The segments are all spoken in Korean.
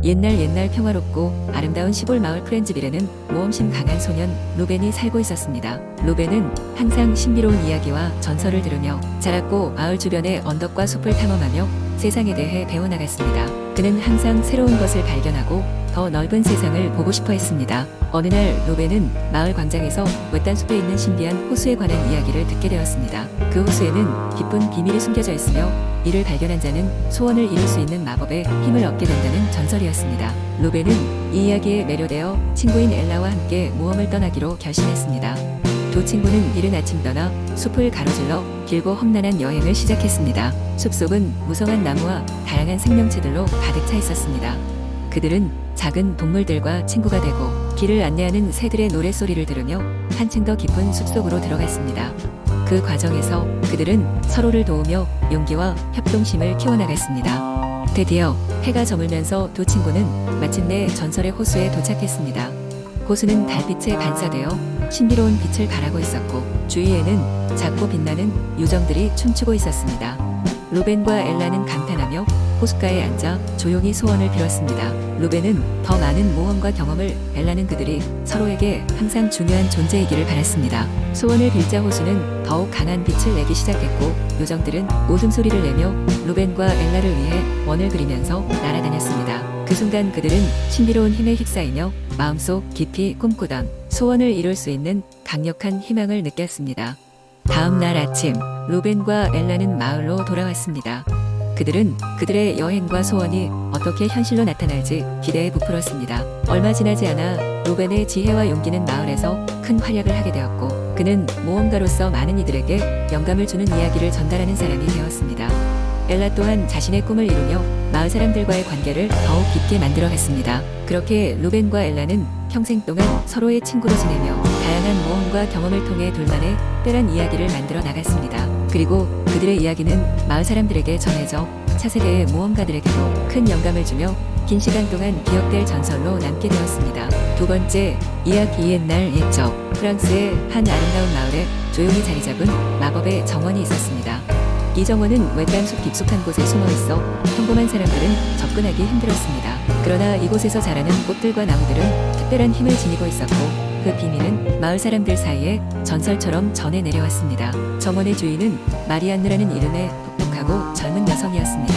옛날 평화롭고 아름다운 시골 마을 프렌즈빌에는 모험심 강한 소년 루벤이 살고 있었습니다. 루벤은 항상 신비로운 이야기와 전설을 들으며 자랐고 마을 주변의 언덕과 숲을 탐험하며 세상에 대해 배워나갔습니다. 그는 항상 새로운 것을 발견하고 더 넓은 세상을 보고 싶어 했습니다. 어느 날 루벤은 마을 광장에서 외딴 숲에 있는 신비한 호수에 관한 이야기를 듣게 되었습니다. 그 호수에는 깊은 비밀이 숨겨져 있으며 이를 발견한 자는 소원을 이룰 수 있는 마법의 힘을 얻게 된다는 전설이었습니다. 루벤은 이 이야기에 매료되어 친구인 엘라와 함께 모험을 떠나기로 결심했습니다. 두 친구는 이른 아침 떠나 숲을 가로질러 길고 험난한 여행을 시작했습니다. 숲속은 무성한 나무와 다양한 생명체들로 가득 차 있었습니다. 그들은 작은 동물들과 친구가 되고 길을 안내하는 새들의 노랫소리를 들으며 한층 더 깊은 숲속으로 들어갔습니다. 그 과정에서 그들은 서로를 도우며 용기와 협동심을 키워나갔습니다. 드디어 해가 저물면서 두 친구는 마침내 전설의 호수에 도착했습니다. 호수는 달빛에 반사되어 신비로운 빛을 발하고 있었고 주위에는 작고 빛나는 요정들이 춤추고 있었습니다. 루벤과 엘라는 감탄하며 호숫가에 앉아 조용히 소원을 빌었습니다. 루벤은 더 많은 모험과 경험을, 엘라는 그들이 서로에게 항상 중요한 존재이기를 바랐습니다. 소원을 빌자 호수는 더욱 강한 빛을 내기 시작했고 요정들은 웃음소리를 내며 루벤과 엘라를 위해 원을 그리면서 날아다녔습니다. 그 순간 그들은 신비로운 힘에 휩싸이며 마음속 깊이 꿈꾸던 소원을 이룰 수 있는 강력한 희망을 느꼈습니다. 다음 날 아침, 루벤과 엘라는 마을로 돌아왔습니다. 그들은 그들의 여행과 소원이 어떻게 현실로 나타날지 기대에 부풀었습니다. 얼마 지나지 않아 루벤의 지혜와 용기는 마을에서 큰 활약을 하게 되었고 그는 모험가로서 많은 이들에게 영감을 주는 이야기를 전달하는 사람이 되었습니다. 엘라 또한 자신의 꿈을 이루며 마을 사람들과의 관계를 더욱 깊게 만들어갔습니다. 그렇게 루벤과 엘라는 평생 동안 서로의 친구로 지내며 다양한 모험과 경험을 통해 둘만의 특별한 이야기를 만들어 나갔습니다. 그리고 그들의 이야기는 마을 사람들에게 전해져 차세대의 모험가들에게도 큰 영감을 주며 긴 시간 동안 기억될 전설로 남게 되었습니다. 두 번째, 이야기 옛날 옛적. 프랑스의 한 아름다운 마을에 조용히 자리 잡은 마법의 정원이 있었습니다. 이 정원은 외딴 숲 깊숙한 곳에 숨어 있어 평범한 사람들은 접근하기 힘들었습니다. 그러나 이곳에서 자라는 꽃들과 나무들은 특별한 힘을 지니고 있었고 그 비밀은 마을 사람들 사이에 전설처럼 전해 내려왔습니다. 정원의 주인은 마리안느라는 이름의 똑똑하고 젊은 여성이었습니다.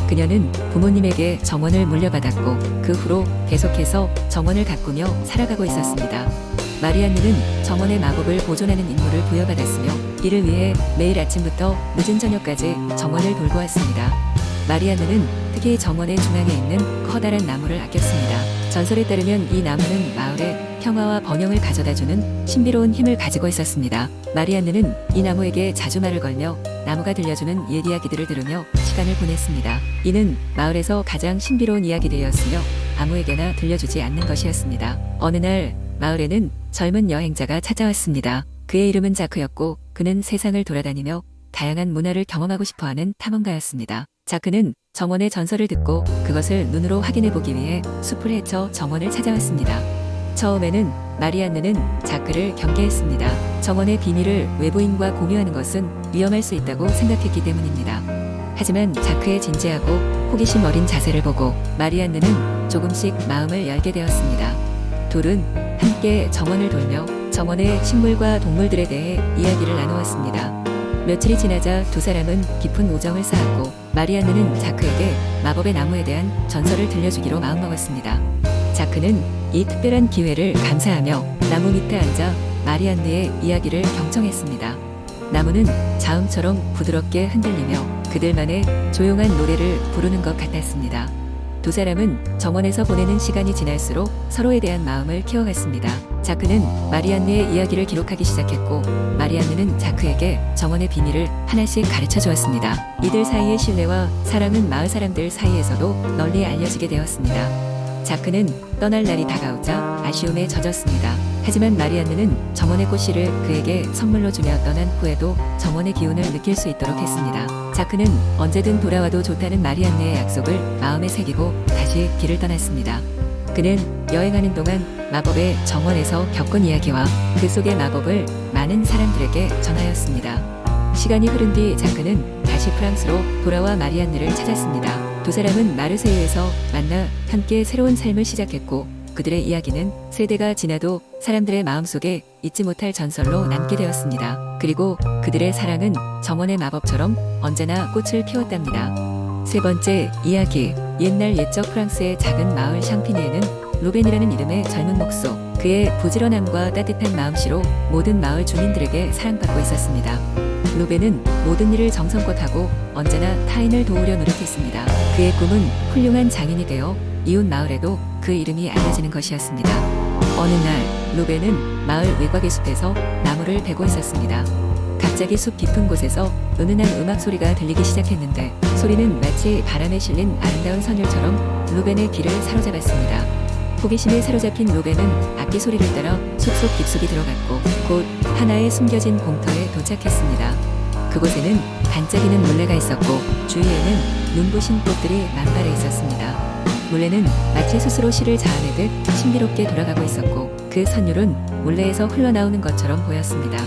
그녀는 부모님에게 정원을 물려받았고 그 후로 계속해서 정원을 가꾸며 살아가고 있었습니다. 마리안느는 정원의 마법을 보존하는 임무를 부여받았으며 이를 위해 매일 아침부터 늦은 저녁까지 정원을 돌고 왔습니다. 마리안느는 특히 정원의 중앙에 있는 커다란 나무를 아꼈습니다. 전설에 따르면 이 나무는 마을에 평화와 번영을 가져다주는 신비로운 힘을 가지고 있었습니다. 마리안느는 이 나무에게 자주 말을 걸며 나무가 들려주는 옛 이야기들을 들으며 시간을 보냈습니다. 이는 마을에서 가장 신비로운 이야기들이었으며 아무에게나 들려주지 않는 것이었습니다. 어느 날 마을에는 젊은 여행자가 찾아왔습니다. 그의 이름은 자크였고 그는 세상을 돌아다니며 다양한 문화를 경험하고 싶어하는 탐험가였습니다. 자크는 정원의 전설을 듣고 그것을 눈으로 확인해보기 위해 숲을 헤쳐 정원을 찾아왔습니다. 처음에는 마리안느는 자크를 경계했습니다. 정원의 비밀을 외부인과 공유하는 것은 위험할 수 있다고 생각했기 때문입니다. 하지만 자크의 진지하고 호기심 어린 자세를 보고 마리안느는 조금씩 마음을 열게 되었습니다. 둘은 함께 정원을 돌며 정원의 식물과 동물들에 대해 이야기를 나누었습니다. 며칠이 지나자 두 사람은 깊은 우정을 쌓았고 마리안느는 자크에게 마법의 나무에 대한 전설을 들려주기로 마음먹었습니다. 자크는 이 특별한 기회를 감사하며 나무 밑에 앉아 마리안느의 이야기를 경청했습니다. 나무는 자음처럼 부드럽게 흔들리며 그들만의 조용한 노래를 부르는 것 같았습니다. 두 사람은 정원에서 보내는 시간이 지날수록 서로에 대한 마음을 키워갔습니다. 자크는 마리안느의 이야기를 기록하기 시작했고 마리안느는 자크에게 정원의 비밀을 하나씩 가르쳐 주었습니다. 이들 사이의 신뢰와 사랑은 마을 사람들 사이에서도 널리 알려지게 되었습니다. 자크는 떠날 날이 다가오자 아쉬움에 젖었습니다. 하지만 마리안느는 정원의 꽃씨를 그에게 선물로 주며 떠난 후에도 정원의 기운을 느낄 수 있도록 했습니다. 자크는 언제든 돌아와도 좋다는 마리안느의 약속을 마음에 새기고 다시 길을 떠났습니다. 그는 여행하는 동안 마법의 정원에서 겪은 이야기와 그 속의 마법을 많은 사람들에게 전하였습니다. 시간이 흐른 뒤 자크는 다시 프랑스로 돌아와 마리안느를 찾았습니다. 두 사람은 마르세유에서 만나 함께 새로운 삶을 시작했고 그들의 이야기는 세대가 지나도 사람들의 마음속에 잊지 못할 전설로 남게 되었습니다. 그리고 그들의 사랑은 정원의 마법처럼 언제나 꽃을 피웠답니다. 세 번째 이야기. 옛날 옛적 프랑스의 작은 마을 샹피니에는 루벤이라는 이름의 젊은 목소, 그의 부지런함과 따뜻한 마음씨로 모든 마을 주민들에게 사랑받고 있었습니다. 루벤은 모든 일을 정성껏 하고 언제나 타인을 도우려 노력했습니다. 그의 꿈은 훌륭한 장인이 되어 이웃 마을에도 그 이름이 알려지는 것이었습니다. 어느 날 루벤은 마을 외곽의 숲에서 나무를 베고 있었습니다. 갑자기 숲 깊은 곳에서 은은한 음악 소리가 들리기 시작했는데 소리는 마치 바람에 실린 아름다운 선율처럼 루벤의 귀를 사로잡았습니다. 호기심에 사로잡힌 루벤은 악기 소리를 따라 숲속 깊숙이 들어갔고 곧 하나의 숨겨진 공터에 도착했습니다. 그곳에는 반짝이는 물레가 있었고 주위에는 눈부신 꽃들이 만발해 있었습니다. 물레는 마치 스스로 시를 자아내듯 신비롭게 돌아가고 있었고 그 선율은 물레에서 흘러나오는 것처럼 보였습니다.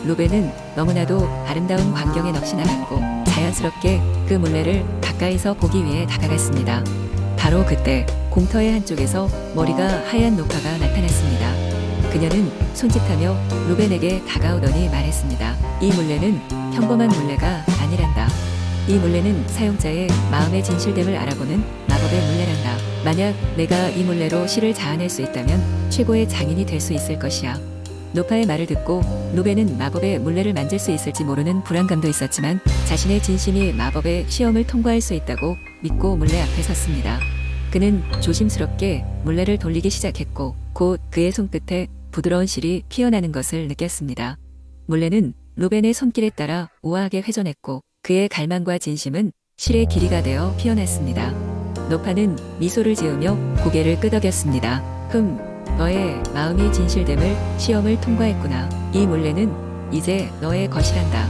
루벤은 너무나도 아름다운 광경에 넋이 나갔고 자연스럽게 그 물레를 가까이서 보기 위해 다가갔습니다. 바로 그때 공터의 한쪽에서 머리가 하얀 노파가 나타났습니다. 그녀는 손짓하며 루벤에게 다가오더니 말했습니다. 이 물레는 평범한 물레가 아니란다. 이 물레는 사용자의 마음의 진실됨을 알아보는 마법의 물레란다. 만약 내가 이 물레로 시를 자아낼 수 있다면 최고의 장인이 될 수 있을 것이야. 노파의 말을 듣고 루벤은 마법의 물레를 만질 수 있을지 모르는 불안감도 있었지만 자신의 진심이 마법의 시험을 통과할 수 있다고 믿고 물레 앞에 섰습니다. 그는 조심스럽게 물레를 돌리기 시작했고 곧 그의 손끝에 부드러운 실이 피어나는 것을 느꼈습니다. 물레는 루벤의 손길에 따라 우아하게 회전했고 그의 갈망과 진심은 실의 길이가 되어 피어났습니다. 노파는 미소를 지으며 고개를 끄덕였습니다. 너의 마음이 진실됨을 시험을 통과했구나. 이 물레는 이제 너의 것이란다.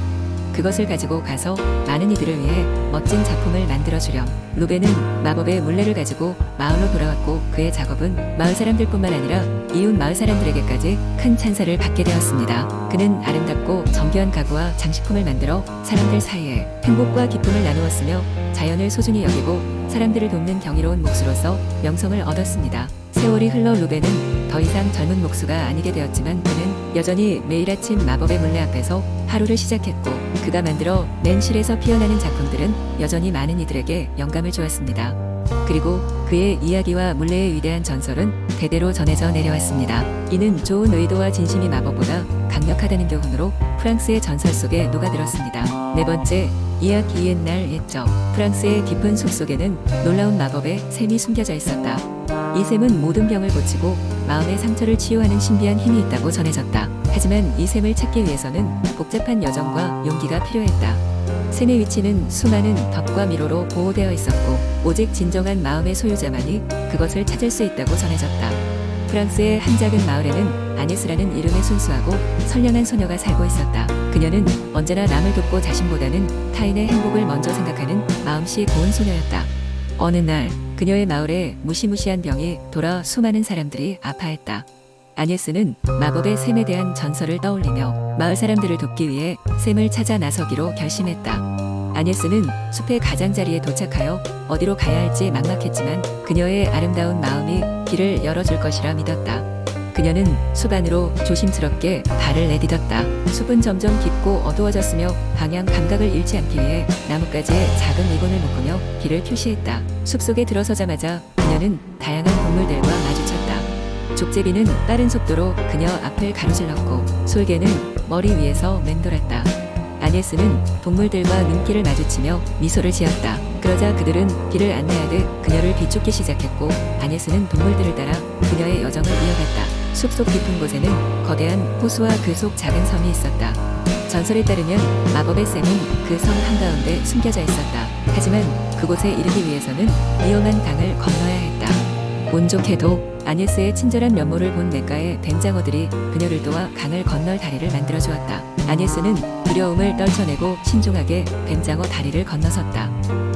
그것을 가지고 가서 많은 이들을 위해 멋진 작품을 만들어주렴. 루벤은 마법의 물레를 가지고 마을로 돌아왔고 그의 작업은 마을 사람들뿐만 아니라 이웃 마을 사람들에게까지 큰 찬사를 받게 되었습니다. 그는 아름답고 정교한 가구와 장식품을 만들어 사람들 사이에 행복과 기쁨을 나누었으며 자연을 소중히 여기고 사람들을 돕는 경이로운 목수로서 명성을 얻었습니다. 세월이 흘러 루벤은 더 이상 젊은 목수가 아니게 되었지만 그는 여전히 매일 아침 마법의 물레 앞에서 하루를 시작했고 그가 만들어 낸 실에서 피어나는 작품들은 여전히 많은 이들에게 영감을 주었습니다. 그리고 그의 이야기와 물레의 위대한 전설은 대대로 전해져 내려왔습니다. 이는 좋은 의도와 진심이 마법보다 강력하다는 교훈으로 프랑스의 전설 속에 녹아들었습니다. 네 번째 이야기. 옛날 옛적 프랑스의 깊은 숲속에는 놀라운 마법의 샘이 숨겨져 있었다. 이 샘은 모든 병을 고치고 마음의 상처를 치유하는 신비한 힘이 있다고 전해졌다. 하지만 이 샘을 찾기 위해서는 복잡한 여정과 용기가 필요했다. 샘의 위치는 수많은 덫과 미로로 보호되어 있었고 오직 진정한 마음의 소유자만이 그것을 찾을 수 있다고 전해졌다. 프랑스의 한 작은 마을에는 아네스라는 이름의 순수하고 선량한 소녀가 살고 있었다. 그녀는 언제나 남을 돕고 자신보다는 타인의 행복을 먼저 생각하는 마음씨 고운 소녀였다. 어느 날 그녀의 마을에 무시무시한 병이 돌아 수많은 사람들이 아파했다. 아네스는 마법의 샘에 대한 전설을 떠올리며 마을 사람들을 돕기 위해 샘을 찾아 나서기로 결심했다. 아네스는 숲의 가장자리에 도착하여 어디로 가야 할지 막막했지만 그녀의 아름다운 마음이 길을 열어줄 것이라 믿었다. 그녀는 숲 안으로 조심스럽게 발을 내디뎠다. 숲은 점점 깊고 어두워졌으며 방향 감각을 잃지 않기 위해 나뭇가지에 작은 리본을 묶으며 길을 표시했다. 숲속에 들어서자마자 그녀는 다양한 동물들과 마주쳤다. 족제비는 빠른 속도로 그녀 앞을 가로질렀고 솔개는 머리 위에서 맴돌았다. 아네스는 동물들과 눈길을 마주치며 미소를 지었다. 그러자 그들은 길을 안내하듯 그녀를 비쫓기 시작했고 아네스는 동물들을 따라 그녀의 여정을 이어갔다. 숲속 깊은 곳에는 거대한 호수와 그 속 작은 섬이 있었다. 전설에 따르면 마법의 샘은 그 섬 한가운데 숨겨져 있었다. 하지만 그곳에 이르기 위해서는 위험한 강을 건너야 했다. 운 좋게도 아네스의 친절한 면모를 본 냇가의 뱀장어들이 그녀를 도와 강을 건널 다리를 만들어 주었다. 아네스는 두려움을 떨쳐내고 신중하게 뱀장어 다리를 건너섰다.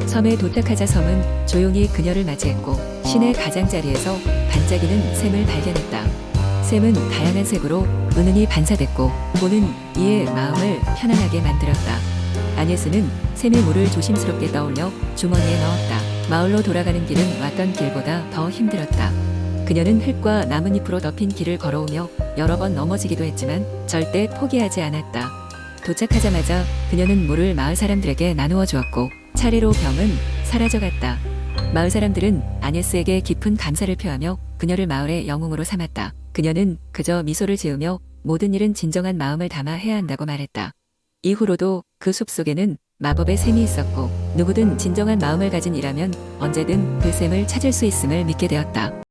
섬에 도착하자 섬은 조용히 그녀를 맞이했고 시내 가장자리에서 반짝이는 샘을 발견했다. 샘은 다양한 색으로 은은히 반사됐고 보는 이의 마음을 편안하게 만들었다. 아네스는 샘의 물을 조심스럽게 떠올려 주머니에 넣었다. 마을로 돌아가는 길은 왔던 길보다 더 힘들었다. 그녀는 흙과 나뭇잎으로 덮인 길을 걸어오며 여러 번 넘어지기도 했지만 절대 포기하지 않았다. 도착하자마자 그녀는 물을 마을 사람들에게 나누어 주었고 차례로 병은 사라져갔다. 마을 사람들은 아네스에게 깊은 감사를 표하며 그녀를 마을의 영웅으로 삼았다. 그녀는 그저 미소를 지으며 모든 일은 진정한 마음을 담아 해야 한다고 말했다. 이후로도 그 숲 속에는 마법의 샘이 있었고 누구든 진정한 마음을 가진 이라면 언제든 그 샘을 찾을 수 있음을 믿게 되었다.